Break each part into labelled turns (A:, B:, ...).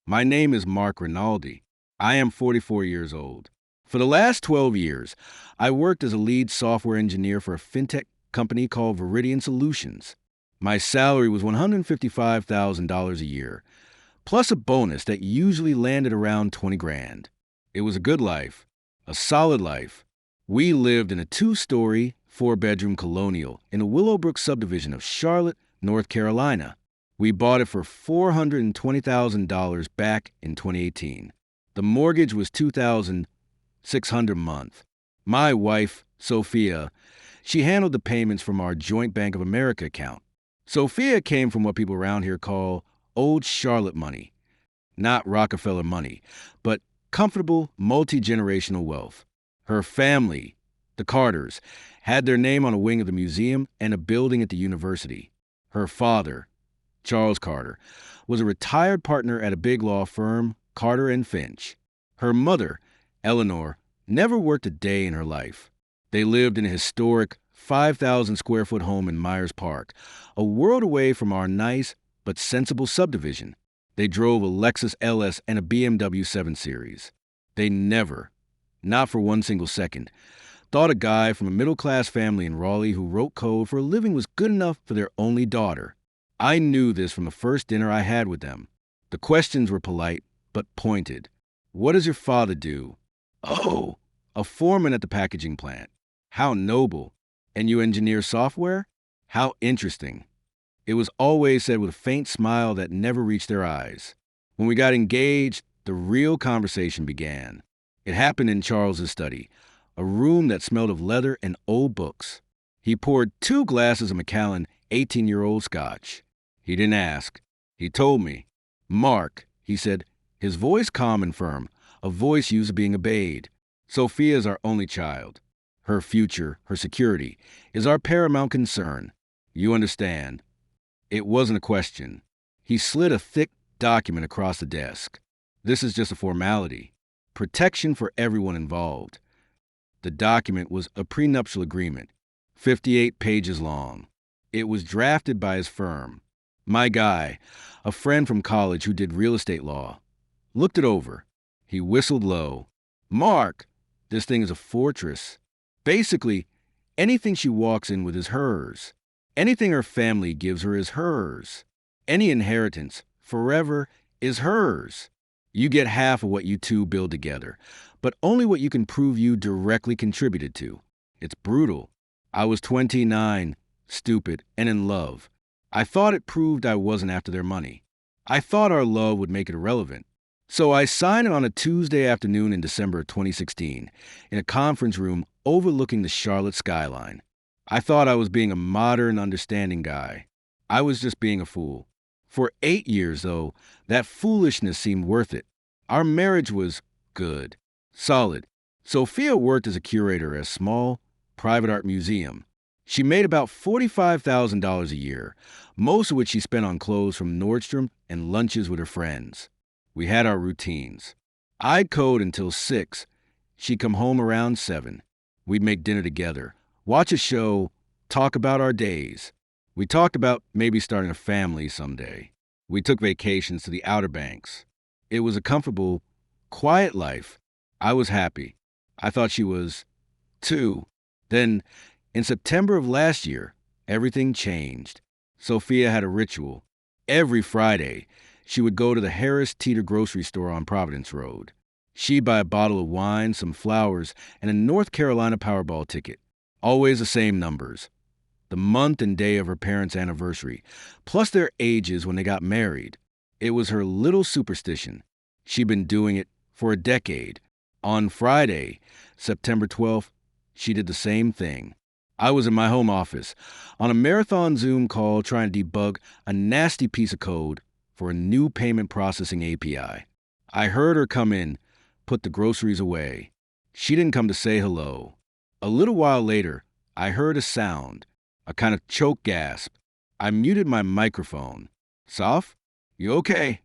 A: My name is Mark Rinaldi. I am 44 years old. For the last 12 years, I worked as a lead software engineer for a fintech company called Veridian Solutions. My salary was $155,000 a year, plus a bonus that usually landed around 20 grand. It was a good life, a solid life. We lived in a two-story, four-bedroom colonial in the Willowbrook subdivision of Charlotte, North Carolina. We bought it for $420,000 back in 2018. The mortgage was $2,600 a month. My wife, Sophia, she handled the payments from our joint Bank of America account. Sophia came from what people around here call old Charlotte money. Not Rockefeller money, but comfortable, multi-generational wealth. Her family, the Carters, had their name on a wing of the museum and a building at the university. Her father, Charles Carter, was a retired partner at a big law firm, Carter and Finch. Her mother, Eleanor, never worked a day in her life. They lived in a historic 5,000 square foot home in Myers Park, a world away from our nice but sensible subdivision. They drove a Lexus LS and a BMW 7 Series. They never, not for one single second, thought a guy from a middle-class family in Raleigh who wrote code for a living was good enough for their only daughter. I knew this from the first dinner I had with them. The questions were polite, but pointed. What does your father do? Oh, a foreman at the packaging plant. How noble. And you engineer software? How interesting. It was always said with a faint smile that never reached their eyes. When we got engaged, the real conversation began. It happened in Charles's study, a room that smelled of leather and old books. He poured 2 glasses of Macallan 18-year-old scotch. He didn't ask. He told me. Mark, he said, his voice calm and firm, a voice used to being obeyed. Sophia is our only child. Her future, her security, is our paramount concern. You understand. It wasn't a question. He slid a thick document across the desk. This is just a formality. Protection for everyone involved. The document was a prenuptial agreement, 58 pages long. It was drafted by his firm. My guy, a friend from college who did real estate law, looked it over. He whistled low. Mark, this thing is a fortress. Basically, anything she walks in with is hers. Anything her family gives her is hers. Any inheritance, forever, is hers. You get half of what you two build together, but only what you can prove you directly contributed to. It's brutal. I was 29, stupid, and in love. I thought it proved I wasn't after their money. I thought our love would make it irrelevant. So I signed it on a Tuesday afternoon in December of 2016 in a conference room overlooking the Charlotte skyline. I thought I was being a modern, understanding guy. I was just being a fool. For 8 years, though, that foolishness seemed worth it. Our marriage was good, solid. Sophia worked as a curator at a small, private art museum. She made about $45,000 a year, most of which she spent on clothes from Nordstrom and lunches with her friends. We had our routines. I'd code until 6. She'd come home around 7. We'd make dinner together, watch a show, talk about our days. We talked about maybe starting a family someday. We took vacations to the Outer Banks. It was a comfortable, quiet life. I was happy. I thought she was, too. Then, in September of last year, everything changed. Sophia had a ritual. Every Friday, she would go to the Harris Teeter grocery store on Providence Road. She'd buy a bottle of wine, some flowers, and a North Carolina Powerball ticket. Always the same numbers. The month and day of her parents' anniversary, plus their ages when they got married. It was her little superstition. She'd been doing it for a decade. On Friday, September 12th, she did the same thing. I was in my home office, on a marathon Zoom call trying to debug a nasty piece of code for a new payment processing API. I heard her come in, put the groceries away. She didn't come to say hello. A little while later, I heard a sound, a kind of choke gasp. I muted my microphone. Soph, you okay?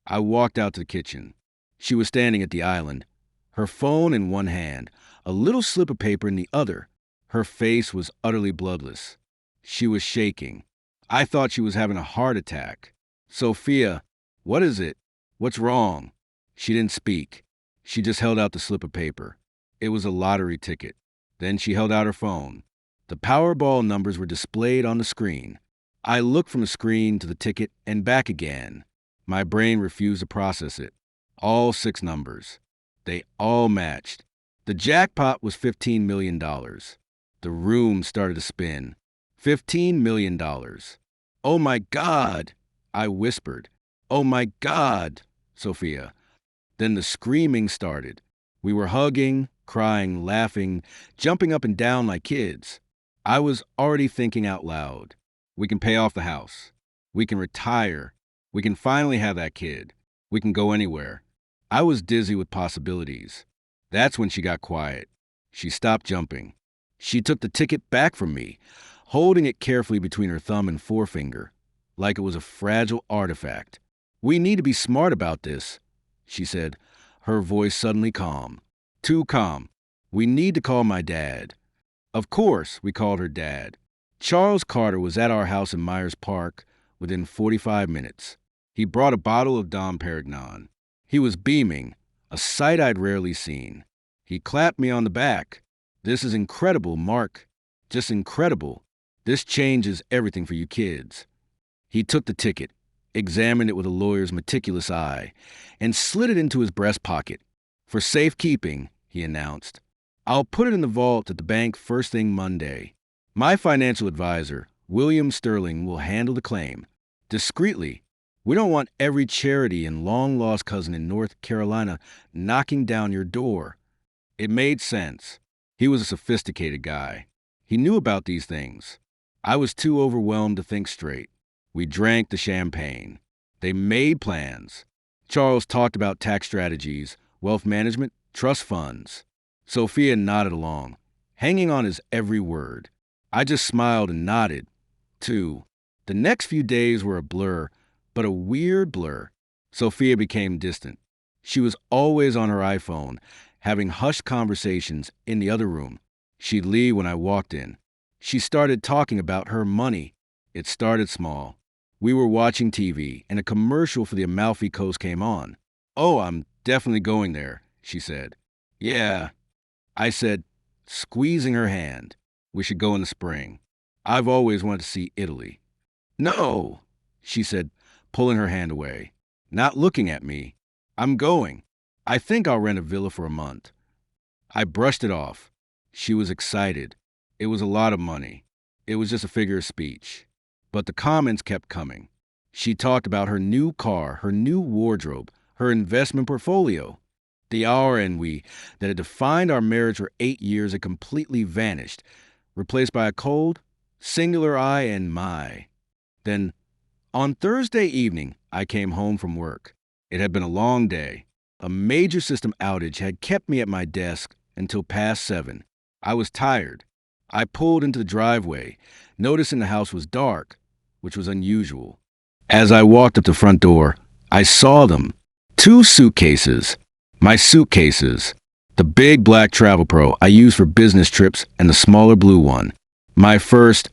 A: I walked out to the kitchen. She was standing at the island, her phone in one hand, a little slip of paper in the other. Her face was utterly bloodless. She was shaking. I thought she was having a heart attack. Sophia, what is it? What's wrong? She didn't speak. She just held out the slip of paper. It was a lottery ticket. Then she held out her phone. The Powerball numbers were displayed on the screen. I looked from the screen to the ticket and back again. My brain refused to process it. All 6 numbers. They all matched. The jackpot was $15 million. The room started to spin. $15 million. Oh my God, I whispered. Oh my God, Sophia. Then the screaming started. We were hugging, crying, laughing, jumping up and down like kids. I was already thinking out loud. We can pay off the house. We can retire. We can finally have that kid. We can go anywhere. I was dizzy with possibilities. That's when she got quiet. She stopped jumping. She took the ticket back from me, holding it carefully between her thumb and forefinger, like it was a fragile artifact. We need to be smart about this, she said, her voice suddenly calm. Too calm. We need to call my dad. Of course, we called her Dad. Charles Carter was at our house in Myers Park within 45 minutes. He brought a bottle of Dom Perignon. He was beaming, a sight I'd rarely seen. He clapped me on the back. This is incredible, Mark. Just incredible. This changes everything for you kids. He took the ticket, examined it with a lawyer's meticulous eye, and slid it into his breast pocket. For safekeeping, he announced. I'll put it in the vault at the bank first thing Monday. My financial advisor, William Sterling, will handle the claim. Discreetly. We don't want every charity and long-lost cousin in North Carolina knocking down your door. It made sense. He was a sophisticated guy. He knew about these things. I was too overwhelmed to think straight. We drank the champagne. They made plans. Charles talked about tax strategies, wealth management, trust funds. Sophia nodded along, hanging on his every word. I just smiled and nodded, too. The next few days were a blur, but a weird blur. Sophia became distant. She was always on her iPhone, having hushed conversations in the other room. She'd leave when I walked in. She started talking about her money. It started small. We were watching TV, and a commercial for the Amalfi Coast came on. Oh, I'm definitely going there, she said. Yeah, I said, squeezing her hand. We should go in the spring. I've always wanted to see Italy. No, she said, pulling her hand away. Not looking at me. I'm going. I think I'll rent a villa for a month. I brushed it off. She was excited. It was a lot of money. It was just a figure of speech. But the comments kept coming. She talked about her new car, her new wardrobe, her investment portfolio. The our and we that had defined our marriage for 8 years had completely vanished, replaced by a cold, singular I and my. Then, on Thursday evening, I came home from work. It had been a long day. A major system outage had kept me at my desk until past 7. I was tired. I pulled into the driveway, noticing the house was dark, which was unusual. As I walked up the front door, I saw them. 2 suitcases. My suitcases. The big black Travel Pro I use for business trips and the smaller blue one. My first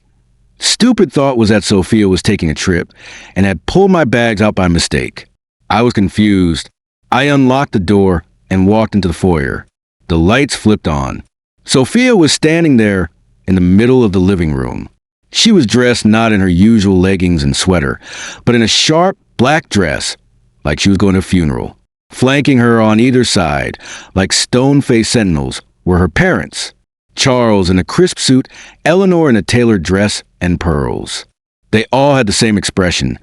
A: stupid thought was that Sophia was taking a trip and had pulled my bags out by mistake. I was confused. I unlocked the door and walked into the foyer. The lights flipped on. Sophia was standing there in the middle of the living room. She was dressed not in her usual leggings and sweater, but in a sharp black dress, like she was going to a funeral. Flanking her on either side, like stone-faced sentinels, were her parents. Charles in a crisp suit, Eleanor in a tailored dress and pearls. They all had the same expression,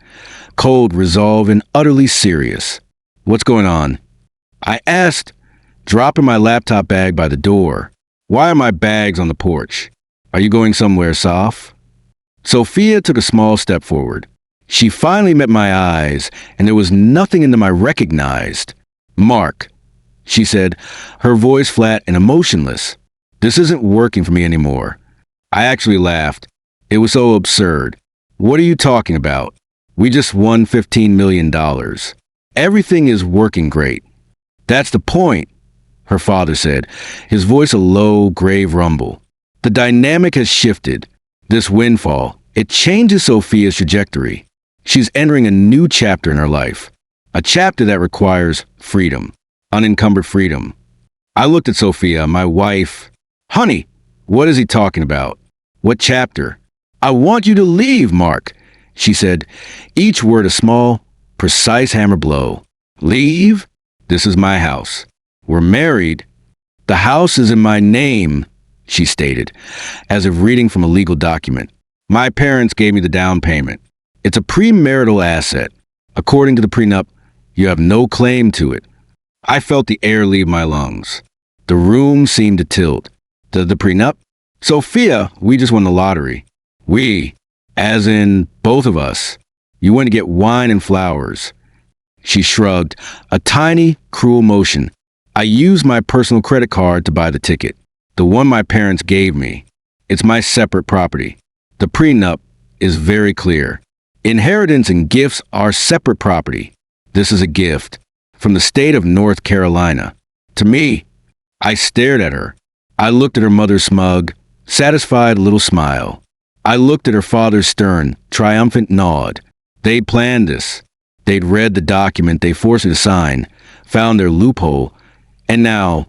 A: cold resolve and utterly serious. What's going on? I asked, dropping my laptop bag by the door. Why are my bags on the porch? Are you going somewhere, Soph? Sophia took a small step forward. She finally met my eyes, and there was nothing in them I recognized. Mark, she said, her voice flat and emotionless. This isn't working for me anymore. I actually laughed. It was so absurd. What are you talking about? We just won $15 million. Everything is working great. That's the point, her father said, his voice a low, grave rumble. The dynamic has shifted. This windfall, it changes Sophia's trajectory. She's entering a new chapter in her life. A chapter that requires freedom, unencumbered freedom. I looked at Sophia, my wife. Honey, what is he talking about? What chapter? I want you to leave, Mark, she said, each word a small, precise hammer blow. Leave? This is my house. We're married. The house is in my name, she stated, as if reading from a legal document. My parents gave me the down payment. It's a premarital asset. According to the prenup, you have no claim to it. I felt the air leave my lungs. The room seemed to tilt. The prenup? Sophia, we just won the lottery. We, as in both of us. You went to get wine and flowers. She shrugged, a tiny, cruel motion. I used my personal credit card to buy the ticket, the one my parents gave me. It's my separate property. The prenup is very clear. Inheritance and gifts are separate property. This is a gift from the state of North Carolina. To me, I stared at her. I looked at her mother's smug, satisfied little smile. I looked at her father's stern, triumphant nod. They'd planned this. They'd read the document they forced me to sign, found their loophole, and now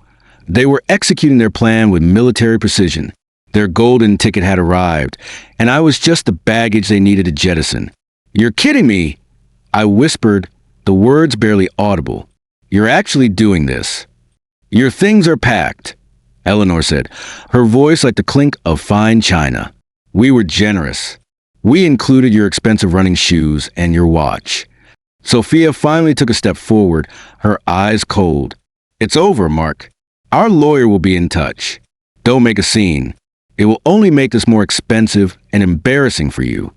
A: they were executing their plan with military precision. Their golden ticket had arrived, and I was just the baggage they needed to jettison. You're kidding me, I whispered, the words barely audible. You're actually doing this. Your things are packed, Eleanor said, her voice like the clink of fine china. We were generous. We included your expensive running shoes and your watch. Sophia finally took a step forward, her eyes cold. It's over, Mark. Our lawyer will be in touch. Don't make a scene. It will only make this more expensive and embarrassing for you.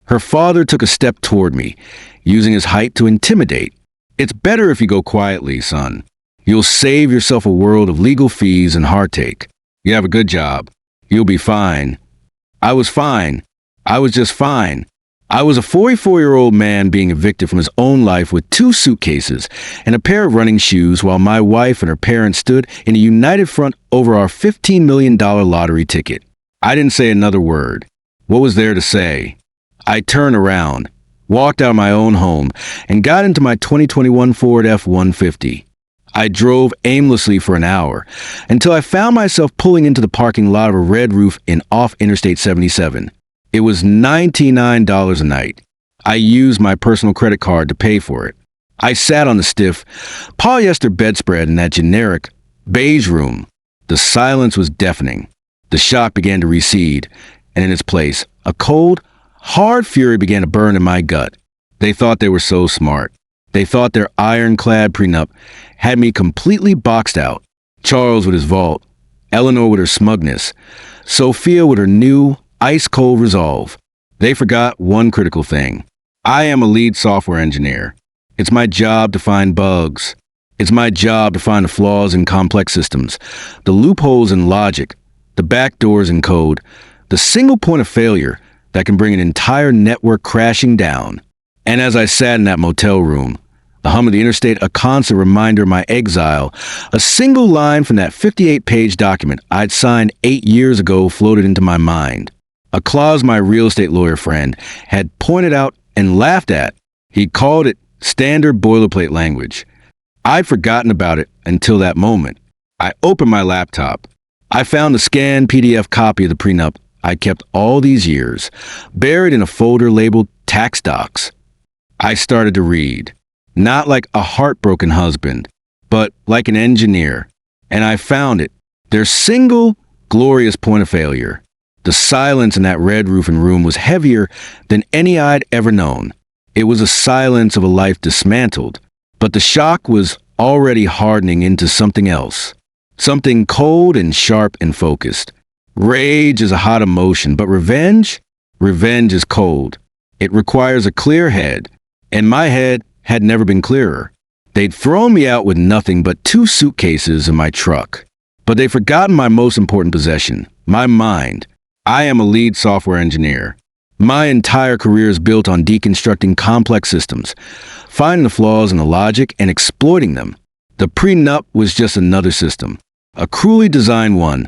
A: Her father took a step toward me, using his height to intimidate. It's better if you go quietly, son. You'll save yourself a world of legal fees and heartache. You have a good job. You'll be fine. I was fine. I was just fine. I was a 44-year-old man being evicted from his own life with 2 suitcases and a pair of running shoes while my wife and her parents stood in a united front over our $15 million lottery ticket. I didn't say another word. What was there to say? I turned around, walked out of my own home, and got into my 2021 Ford F-150. I drove aimlessly for an hour until I found myself pulling into the parking lot of a red roof off Interstate 77. It was $99 a night. I used my personal credit card to pay for it. I sat on the stiff, polyester bedspread in that generic, beige room. The silence was deafening. The shock began to recede, and in its place, a cold, hard fury began to burn in my gut. They thought they were so smart. They thought their ironclad prenup had me completely boxed out. Charles with his vault, Eleanor with her smugness, Sophia with her new, ice-cold resolve. They forgot one critical thing. I am a lead software engineer. It's my job to find bugs. It's my job to find the flaws in complex systems, the loopholes in logic, the backdoors in code, the single point of failure that can bring an entire network crashing down. And as I sat in that motel room, the hum of the interstate a constant reminder of my exile, a single line from that 58-page document I'd signed 8 years ago floated into my mind. A clause my real estate lawyer friend had pointed out and laughed at. He called it standard boilerplate language. I'd forgotten about it until that moment. I opened my laptop. I found a scanned PDF copy of the prenup I kept all these years, buried in a folder labeled tax docs. I started to read, not like a heartbroken husband, but like an engineer. And I found it, their single glorious point of failure. The silence in that red roofing room was heavier than any I'd ever known. It was a silence of a life dismantled, but the shock was already hardening into something else. Something cold and sharp and focused. Rage is a hot emotion, but revenge? Revenge is cold. It requires a clear head, and my head had never been clearer. They'd thrown me out with nothing but 2 suitcases in my truck. But they'd forgotten my most important possession, my mind. I am a lead software engineer. My entire career is built on deconstructing complex systems, finding the flaws in the logic and exploiting them. The prenup was just another system, a cruelly designed one,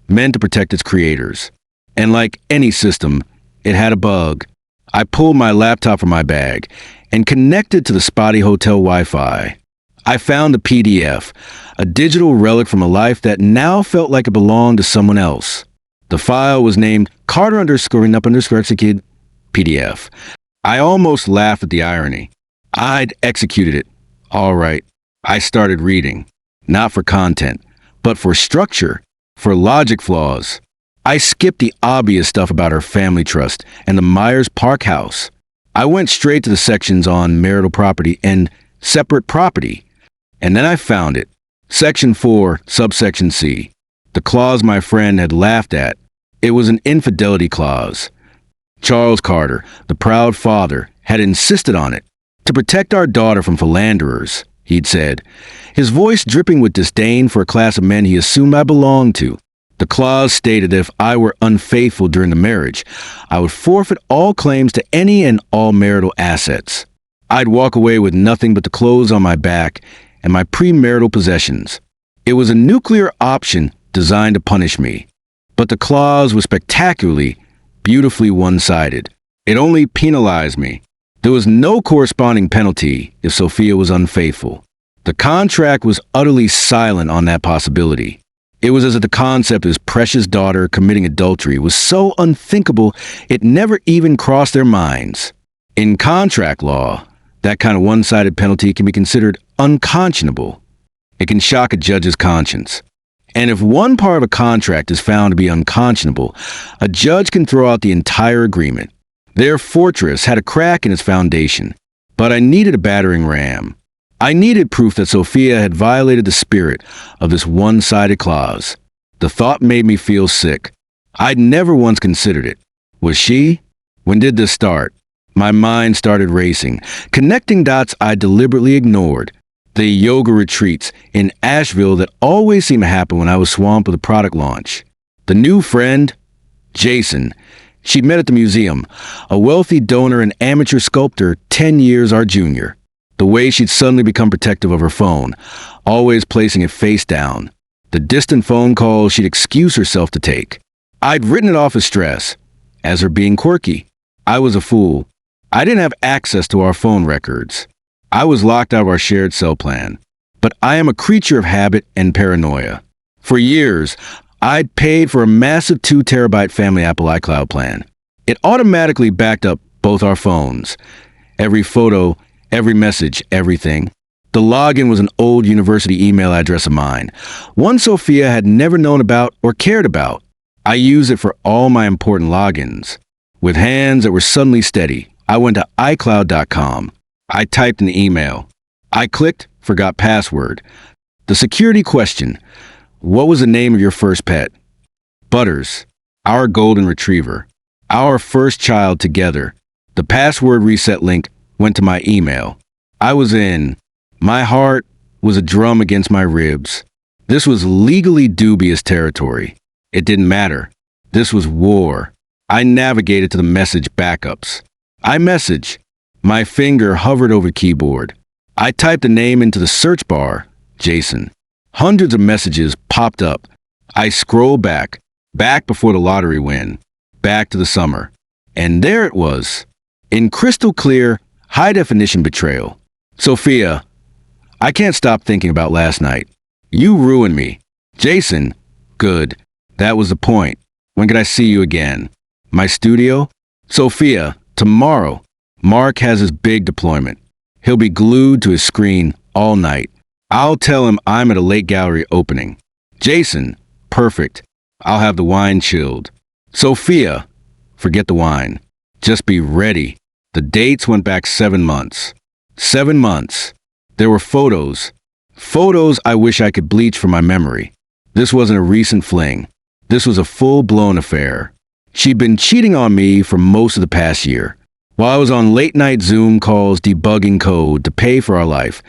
A: meant to protect its creators. And like any system, it had a bug. I pulled my laptop from my bag, and connected to the spotty hotel Wi-Fi. I found a PDF, a digital relic from a life that now felt like it belonged to someone else. The file was named Carter_Nup_execute PDF. I almost laughed at the irony. I'd executed it. All right. I started reading. Not for content, but for structure, for logic flaws. I skipped the obvious stuff about her family trust and the Myers Park house. I went straight to the sections on marital property and separate property. And then I found it. Section 4, subsection C. The clause my friend had laughed at. It was an infidelity clause. Charles Carter, the proud father, had insisted on it. To protect our daughter from philanderers, he'd said, his voice dripping with disdain for a class of men he assumed I belonged to. The clause stated that if I were unfaithful during the marriage, I would forfeit all claims to any and all marital assets. I'd walk away with nothing but the clothes on my back and my premarital possessions. It was a nuclear option designed to punish me. But the clause was spectacularly, beautifully one-sided. It only penalized me. There was no corresponding penalty if Sophia was unfaithful. The contract was utterly silent on that possibility. It was as if the concept of his precious daughter committing adultery was so unthinkable it never even crossed their minds. In contract law, that kind of one-sided penalty can be considered unconscionable. It can shock a judge's conscience. And if one part of a contract is found to be unconscionable, a judge can throw out the entire agreement. Their fortress had a crack in its foundation, but I needed a battering ram. I needed proof that Sophia had violated the spirit of this one-sided clause. The thought made me feel sick. I'd never once considered it. Was she? When did this start? My mind started racing, connecting dots I deliberately ignored. The yoga retreats in Asheville that always seemed to happen when I was swamped with a product launch. The new friend, Jason, she'd met at the museum, a wealthy donor and amateur sculptor 10 years our junior. The way she'd suddenly become protective of her phone, always placing it face down. The distant phone calls she'd excuse herself to take. I'd written it off as stress, as her being quirky. I was a fool. I didn't have access to our phone records. I was locked out of our shared cell plan. But I am a creature of habit and paranoia. For years, I'd paid for a massive 2 terabyte family Apple iCloud plan. It automatically backed up both our phones. Every photo, every message, everything. The login was an old university email address of mine, one Sophia had never known about or cared about. I used it for all my important logins. With hands that were suddenly steady, I went to iCloud.com. I typed an email. I clicked, forgot password. The security question, what was the name of your first pet? Butters, our golden retriever. Our first child together. The password reset link went to my email. I was in. My heart was a drum against my ribs. This was legally dubious territory. It didn't matter. This was war. I navigated to the message backups. iMessage. My finger hovered over the keyboard. I typed the name into the search bar, Jason. Hundreds of messages popped up. I scrolled back before the lottery win, back to the summer. And there it was, in crystal clear, high-definition betrayal. Sophia, I can't stop thinking about last night. You ruined me. Jason, good. That was the point. When could I see you again? My studio? Sophia, tomorrow. Mark has his big deployment. He'll be glued to his screen all night. I'll tell him I'm at a late gallery opening. Jason, perfect. I'll have the wine chilled. Sophia, forget the wine. Just be ready. The dates went back 7 months. 7 months. There were photos. Photos I wish I could bleach from my memory. This wasn't a recent fling. This was a full-blown affair. She'd been cheating on me for most of the past year. While I was on late-night Zoom calls debugging code to pay for our life,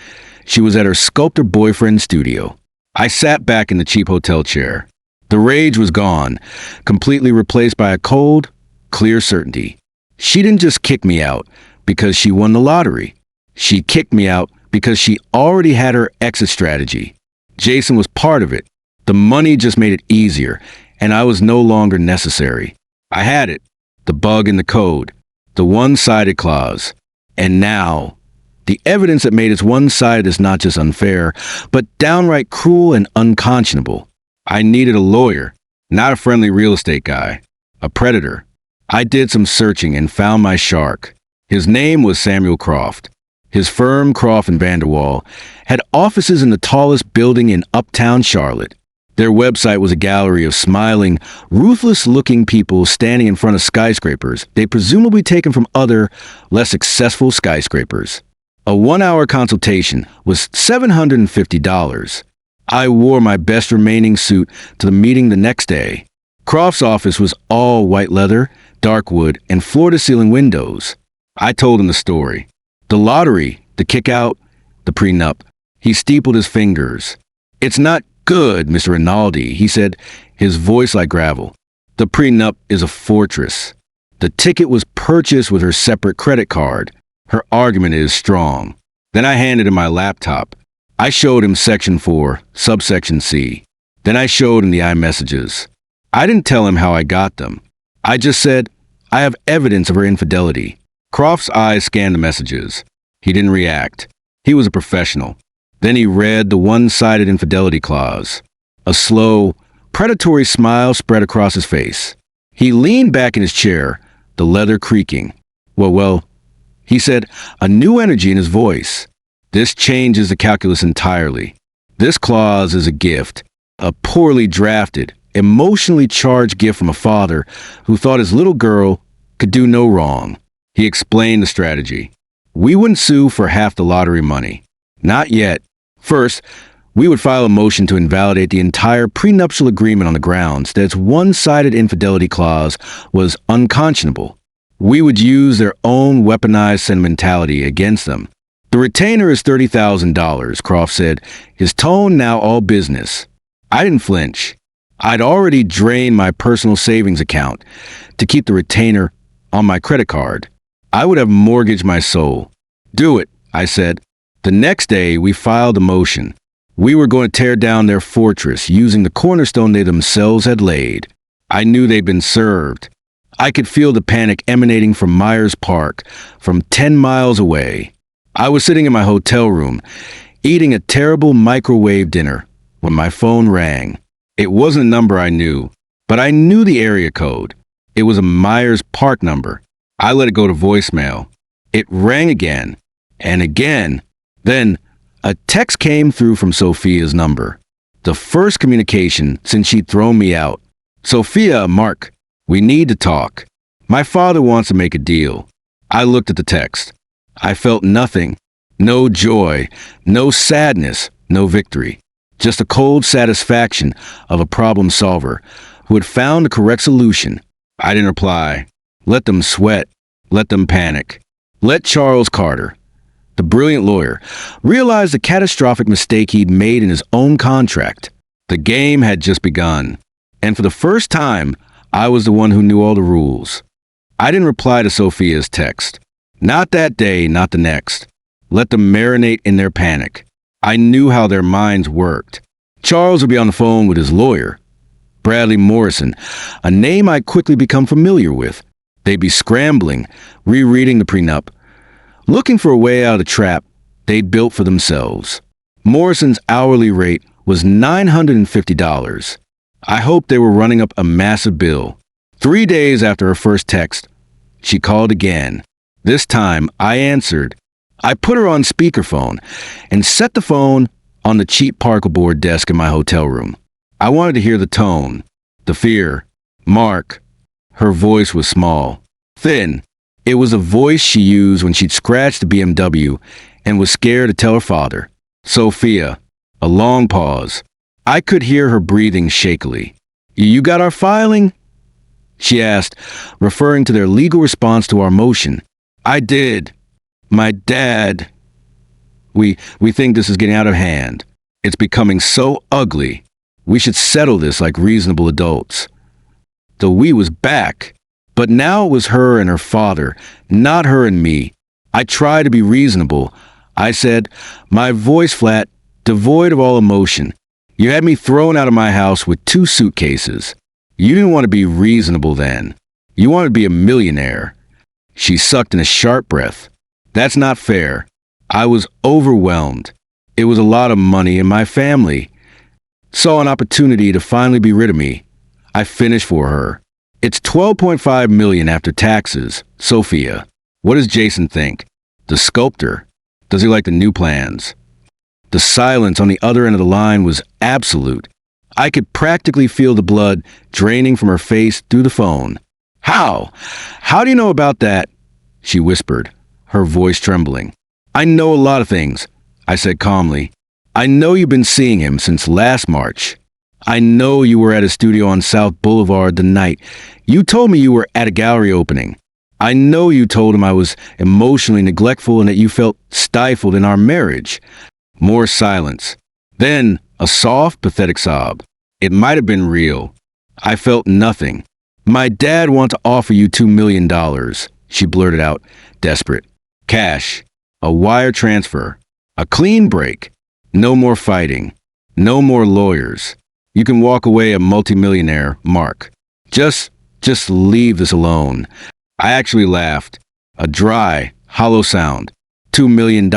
A: she was at her sculptor boyfriend's studio. I sat back in the cheap hotel chair. The rage was gone, completely replaced by a cold, clear certainty. She didn't just kick me out because she won the lottery. She kicked me out because she already had her exit strategy. Jason was part of it. The money just made it easier, and I was no longer necessary. I had it. The bug in the code. The one-sided clause. And now, the evidence that made us one-sided is not just unfair, but downright cruel and unconscionable. I needed a lawyer, not a friendly real estate guy, a predator. I did some searching and found my shark. His name was Samuel Croft. His firm, Croft and Vanderwall, had offices in the tallest building in uptown Charlotte. Their website was a gallery of smiling, ruthless-looking people standing in front of skyscrapers they presumably taken from other, less successful skyscrapers. A one-hour consultation was $750. I wore my best remaining suit to the meeting the next day. Croft's office was all white leather, dark wood, and floor-to-ceiling windows. I told him the story. The lottery, the kick-out, the prenup. He steepled his fingers. "It's not good, Mr. Rinaldi," he said, his voice like gravel. "The prenup is a fortress. The ticket was purchased with her separate credit card. Her argument is strong." Then I handed him my laptop. I showed him Section 4, Subsection C. Then I showed him the iMessages. I didn't tell him how I got them. I just said, "I have evidence of her infidelity." Croft's eyes scanned the messages. He didn't react. He was a professional. Then he read the one-sided infidelity clause. A slow, predatory smile spread across his face. He leaned back in his chair, the leather creaking. Well, he said, a new energy in his voice. "This changes the calculus entirely. This clause is a gift, a poorly drafted, emotionally charged gift from a father who thought his little girl could do no wrong." He explained the strategy. "We wouldn't sue for half the lottery money. Not yet. First, we would file a motion to invalidate the entire prenuptial agreement on the grounds that its one-sided infidelity clause was unconscionable. We would use their own weaponized sentimentality against them. The retainer is $30,000, Croft said, his tone now all business. I didn't flinch. I'd already drained my personal savings account to keep the retainer on my credit card. I would have mortgaged my soul. "Do it," I said. The next day, we filed a motion. We were going to tear down their fortress using the cornerstone they themselves had laid. I knew they'd been served. I could feel the panic emanating from Myers Park, from 10 miles away. I was sitting in my hotel room, eating a terrible microwave dinner, when my phone rang. It wasn't a number I knew, but I knew the area code. It was a Myers Park number. I let it go to voicemail. It rang again, and again. Then, a text came through from Sophia's number. The first communication since she'd thrown me out. "Sophia, Mark, we need to talk. My father wants to make a deal." I looked at the text. I felt nothing. No joy, no sadness, no victory. Just a cold satisfaction of a problem solver who had found the correct solution. I didn't reply. Let them sweat. Let them panic. Let Charles Carter, the brilliant lawyer, realize the catastrophic mistake he'd made in his own contract. The game had just begun. And for the first time, I was the one who knew all the rules. I didn't reply to Sophia's text. Not that day, not the next. Let them marinate in their panic. I knew how their minds worked. Charles would be on the phone with his lawyer, Bradley Morrison, a name I'd quickly become familiar with. They'd be scrambling, rereading the prenup, looking for a way out of the trap they'd built for themselves. Morrison's hourly rate was $950. I hoped they were running up a massive bill. 3 days after her first text, she called again. This time, I answered. I put her on speakerphone and set the phone on the cheap parkleboard desk in my hotel room. I wanted to hear the tone, the fear. "Mark." Her voice was small, thin. It was a voice she used when she'd scratched the BMW and was scared to tell her father. "Sophia." A long pause. I could hear her breathing shakily. "You got our filing?" she asked, referring to their legal response to our motion. "I did. My dad. We think this is getting out of hand. It's becoming so ugly. We should settle this like reasonable adults." The "we" was back, but now it was her and her father, not her and me. I tried to be reasonable. I said, my voice flat, devoid of all emotion. "You had me thrown out of my house with 2 suitcases. You didn't want to be reasonable then. You wanted to be a millionaire." She sucked in a sharp breath. That's not fair. I was overwhelmed. It was a lot of money, and my family saw an opportunity to finally be rid of me. I finished for her. It's 12.5 million after taxes. Sophia. What does Jason think? The sculptor. Does he like the new plans? The silence on the other end of the line was absolute. I could practically feel the blood draining from her face through the phone. How? How do you know about that? She whispered, her voice trembling. I know a lot of things, I said calmly. I know you've been seeing him since last March. I know you were at a studio on South Boulevard the night. You told me you were at a gallery opening. I know you told him I was emotionally neglectful and that you felt stifled in our marriage. More silence. Then a soft, pathetic sob. It might have been real. I felt nothing. My dad wants to offer you $2 million, she blurted out, desperate. Cash. A wire transfer. A clean break. No more fighting. No more lawyers. You can walk away a multimillionaire, Mark. Just leave this alone. I actually laughed. A dry, hollow sound. $2 million?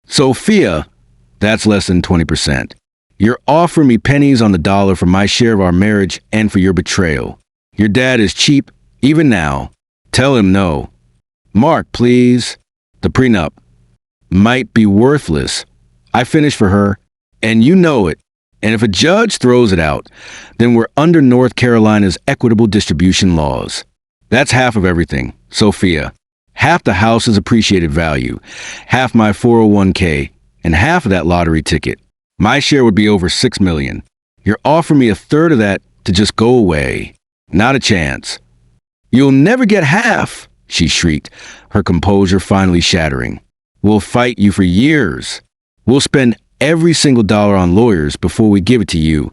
A: Sophia, that's less than 20%. You're offering me pennies on the dollar for my share of our marriage and for your betrayal. Your dad is cheap, even now. Tell him no. Mark, please. The prenup might be worthless. I finished for her, and you know it. And if a judge throws it out, then we're under North Carolina's equitable distribution laws. That's half of everything, Sophia. Half the house's appreciated value, half my 401k, and half of that lottery ticket. My share would be over $6 million. You're offering me a third of that to just go away. Not a chance. You'll never get half, she shrieked, her composure finally shattering. We'll fight you for years. We'll spend every single dollar on lawyers before we give it to you.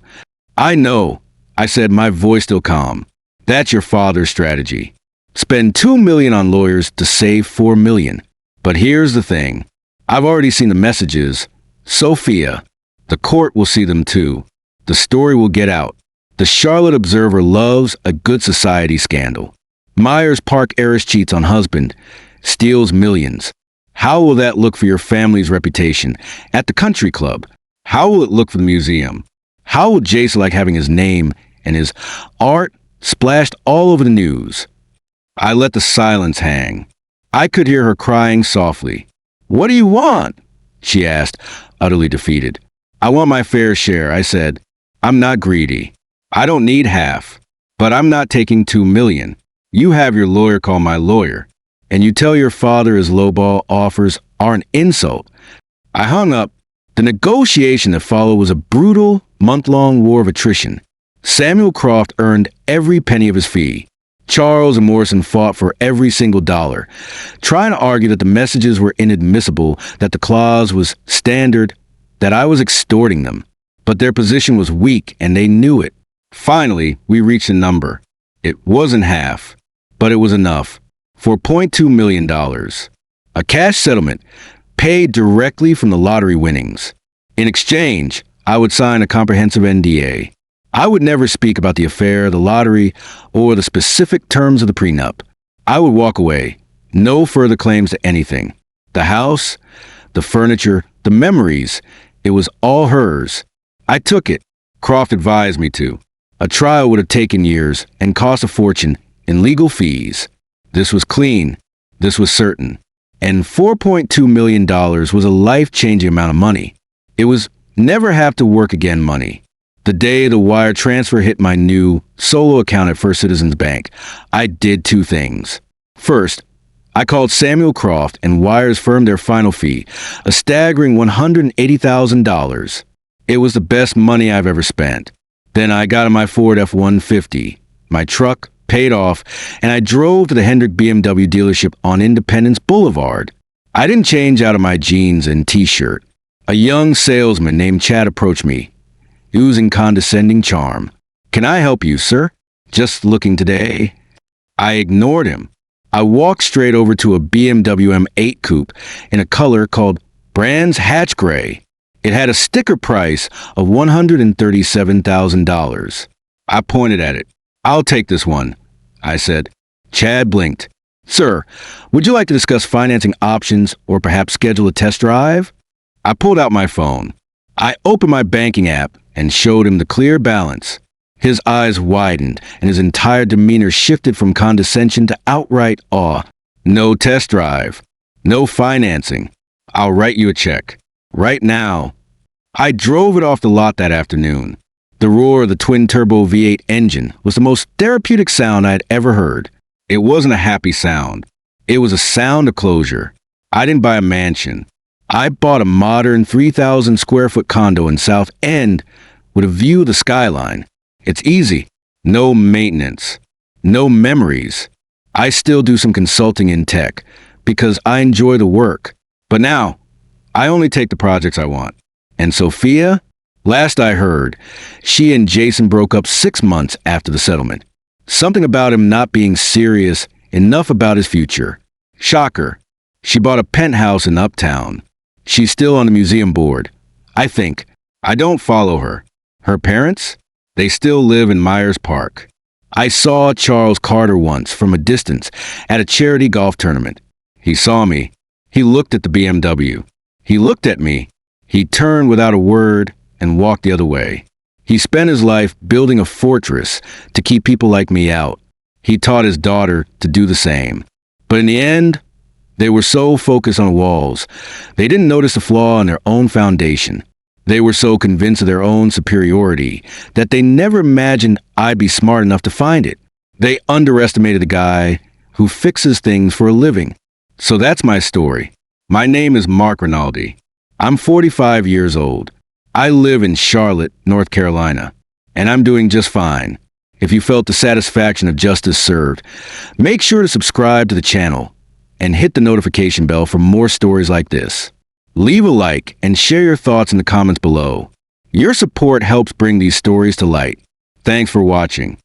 A: I know, I said, my voice still calm. That's your father's strategy. Spend $2 million on lawyers to save $4 million. But here's the thing. I've already seen the messages. Sophia, the court will see them too. The story will get out. The Charlotte Observer loves a good society scandal. Myers Park heiress cheats on husband, steals millions. How will that look for your family's reputation at the country club? How will it look for the museum? How will Jason like having his name and his art splashed all over the news? I let the silence hang. I could hear her crying softly. What do you want? She asked, utterly defeated. I want my fair share, I said. I'm not greedy. I don't need half. But I'm not taking $2 million. You have your lawyer call my lawyer. And you tell your father his lowball offers are an insult. I hung up. The negotiation that followed was a brutal, month-long war of attrition. Samuel Croft earned every penny of his fee. Charles and Morrison fought for every single dollar, trying to argue that the messages were inadmissible, that the clause was standard, that I was extorting them. But their position was weak, and they knew it. Finally, we reached a number. It wasn't half, but it was enough. $4.2 million. A cash settlement paid directly from the lottery winnings. In exchange, I would sign a comprehensive NDA. I would never speak about the affair, the lottery, or the specific terms of the prenup. I would walk away. No further claims to anything. The house, the furniture, the memories, it was all hers. I took it. Croft advised me to. A trial would have taken years and cost a fortune in legal fees. This was clean. This was certain. And $4.2 million was a life-changing amount of money. It was never have to work again money. The day the wire transfer hit my new solo account at First Citizens Bank, I did two things. First, I called Samuel Croft and wires firmed their final fee, a staggering $180,000. It was the best money I've ever spent. Then I got in my Ford F-150, my truck, paid off, and I drove to the Hendrick BMW dealership on Independence Boulevard. I didn't change out of my jeans and t-shirt. A young salesman named Chad approached me, oozing condescending charm. Can I help you, sir? Just looking today. I ignored him. I walked straight over to a BMW M8 coupe in a color called Brands Hatch Gray. It had a sticker price of $137,000. I pointed at it. I'll take this one, I said. Chad blinked. Sir, would you like to discuss financing options or perhaps schedule a test drive? I pulled out my phone. I opened my banking app and showed him the clear balance. His eyes widened and his entire demeanor shifted from condescension to outright awe. No test drive. No financing. I'll write you a check. Right now. I drove it off the lot that afternoon. The roar of the twin-turbo V8 engine was the most therapeutic sound I had ever heard. It wasn't a happy sound. It was a sound of closure. I didn't buy a mansion. I bought a modern 3,000 square foot condo in South End with a view of the skyline. It's easy. No maintenance. No memories. I still do some consulting in tech because I enjoy the work. But now, I only take the projects I want. And Sophia? Last I heard, she and Jason broke up 6 months after the settlement. Something about him not being serious enough about his future. Shocker. She bought a penthouse in Uptown. She's still on the museum board. I think. I don't follow her. Her parents? They still live in Myers Park. I saw Charles Carter once from a distance at a charity golf tournament. He saw me. He looked at the BMW. He looked at me. He turned without a word and walked the other way. He spent his life building a fortress to keep people like me out. He taught his daughter to do the same. But in the end, they were so focused on walls, they didn't notice the flaw in their own foundation. They were so convinced of their own superiority that they never imagined I'd be smart enough to find it. They underestimated the guy who fixes things for a living. So that's my story. My name is Mark Rinaldi. I'm 45 years old. I live in Charlotte, North Carolina, and I'm doing just fine. If you felt the satisfaction of justice served, make sure to subscribe to the channel and hit the notification bell for more stories like this. Leave a like and share your thoughts in the comments below. Your support helps bring these stories to light. Thanks for watching.